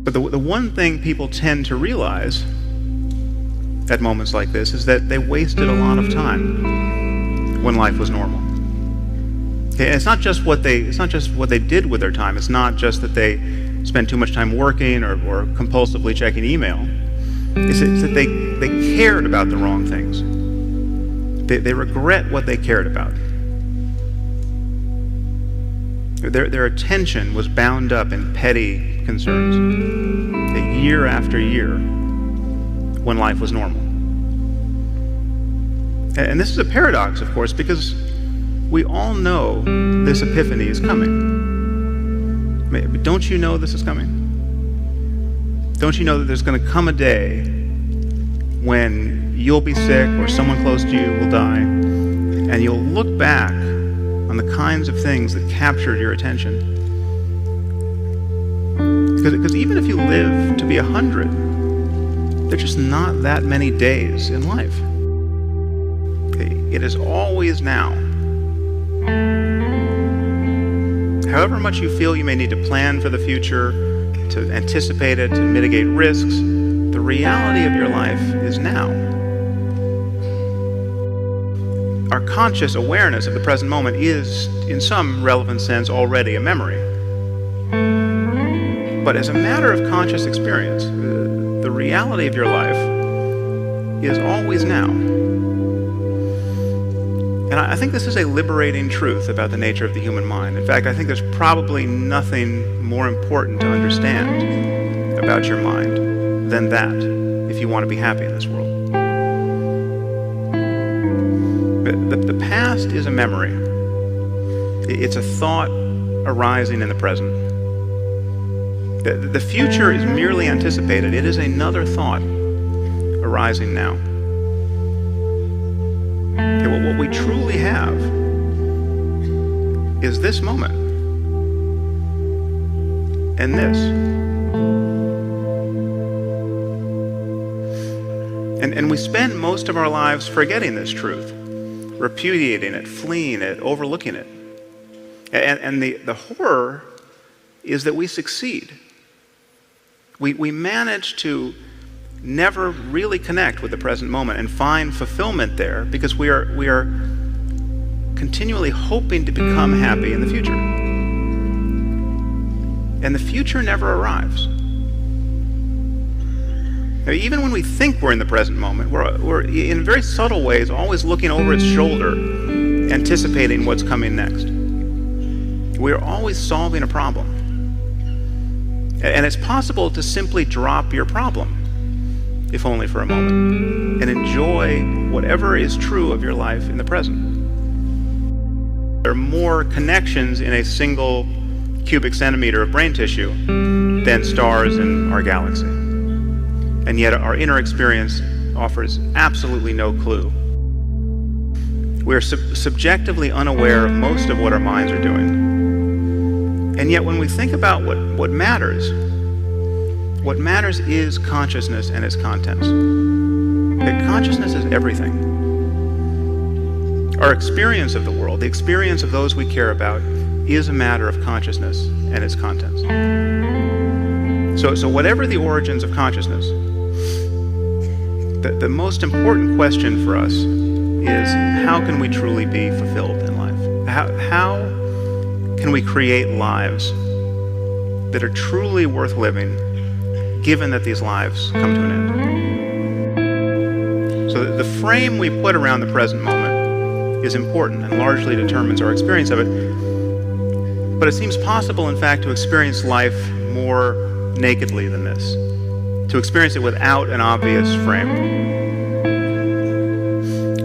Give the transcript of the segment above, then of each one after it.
But the one thing people tend to realize at moments like this is that they wasted a lot of time when life was normal. Okay, and it's not just what they did with their time. It's not just that they spent too much time working or compulsively checking email. It's that they cared about the wrong things. They regret what they cared about. Their attention was bound up in petty concerns, year after year, when life was normal. And this is a paradox, of course, because we all know this epiphany is coming. Don't you know this is coming? Don't you know that there's going to come a day when you'll be sick or someone close to you will die, and you'll look back on the kinds of things that captured your attention? Because even if you live to be 100, there's just not that many days in life. It is always now. However much you feel you may need to plan for the future, to anticipate it, to mitigate risks, the reality of your life is now. Our conscious awareness of the present moment is, in some relevant sense, already a memory. But as a matter of conscious experience, the reality of your life is always now. And I think this is a liberating truth about the nature of the human mind. In fact, I think there's probably nothing more important to understand about your mind than that, if you want to be happy in this world. The past is a memory. It's a thought arising in the present. The future is merely anticipated. It is another thought arising now. Okay, well, what we truly have is this moment and this. And we spend most of our lives forgetting this truth, repudiating it, fleeing it, overlooking it. And the horror is that we succeed. We manage to never really connect with the present moment and find fulfillment there because we are continually hoping to become happy in the future. And the future never arrives. Now, even when we think we're in the present moment, we're in very subtle ways always looking over its shoulder, anticipating what's coming next. We are always solving a problem. And it's possible to simply drop your problem, if only for a moment, and enjoy whatever is true of your life in the present. There are more connections in a single cubic centimeter of brain tissue than stars in our galaxy. And yet our inner experience offers absolutely no clue. We are subjectively unaware of most of what our minds are doing. And yet when we think about what matters is consciousness and its contents. Consciousness is everything. Our experience of the world, the experience of those we care about, is a matter of consciousness and its contents. So whatever the origins of consciousness, the most important question for us is how can we truly be fulfilled in life? How can we create lives that are truly worth living, given that these lives come to an end? So the frame we put around the present moment is important and largely determines our experience of it. But it seems possible, in fact, to experience life more nakedly than this, to experience it without an obvious frame.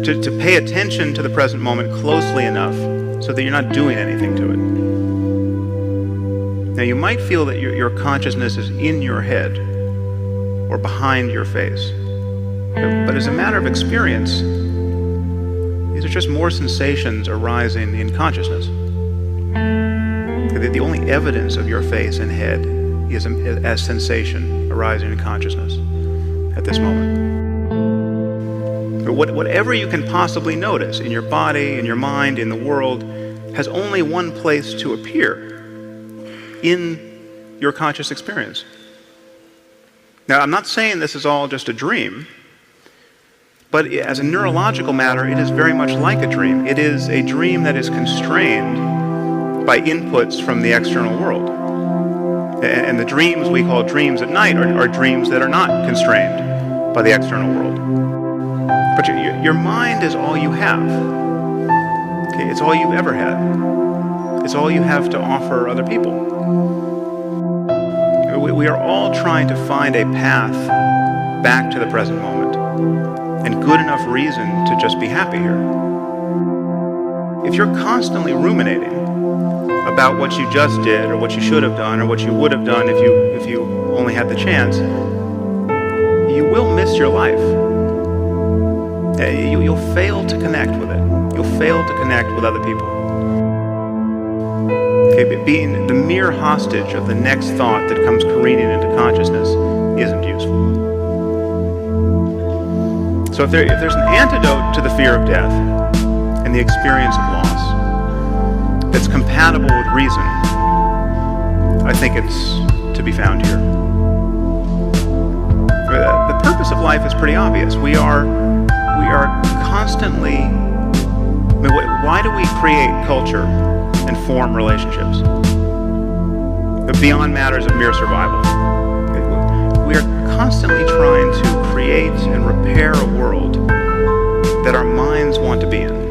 To pay attention to the present moment closely enough so that you're not doing anything to it. Now, you might feel that your consciousness is in your head or behind your face. But as a matter of experience, these are just more sensations arising in consciousness. The only evidence of your face and head is as sensation arising in consciousness at this moment. Whatever you can possibly notice in your body, in your mind, in the world, has only one place to appear: in your conscious experience. Now, I'm not saying this is all just a dream, but as a neurological matter, it is very much like a dream. It is a dream that is constrained by inputs from the external world. And the dreams we call dreams at night are dreams that are not constrained by the external world. But your mind is all you have. Okay, it's all you've ever had. It's all you have to offer other people. We are all trying to find a path back to the present moment and good enough reason to just be happy here. If you're constantly ruminating about what you just did or what you should have done or what you would have done if you only had the chance, you will miss your life. You'll fail to connect with it. You'll fail to connect with other people. Okay, but being the mere hostage of the next thought that comes careening into consciousness isn't useful. So if there's an antidote to the fear of death and the experience of loss that's compatible with reason, I think it's to be found here. The purpose of life is pretty obvious. We are constantly. I mean, why do we create culture and form relationships beyond matters of mere survival? We are constantly trying to create and repair a world that our minds want to be in.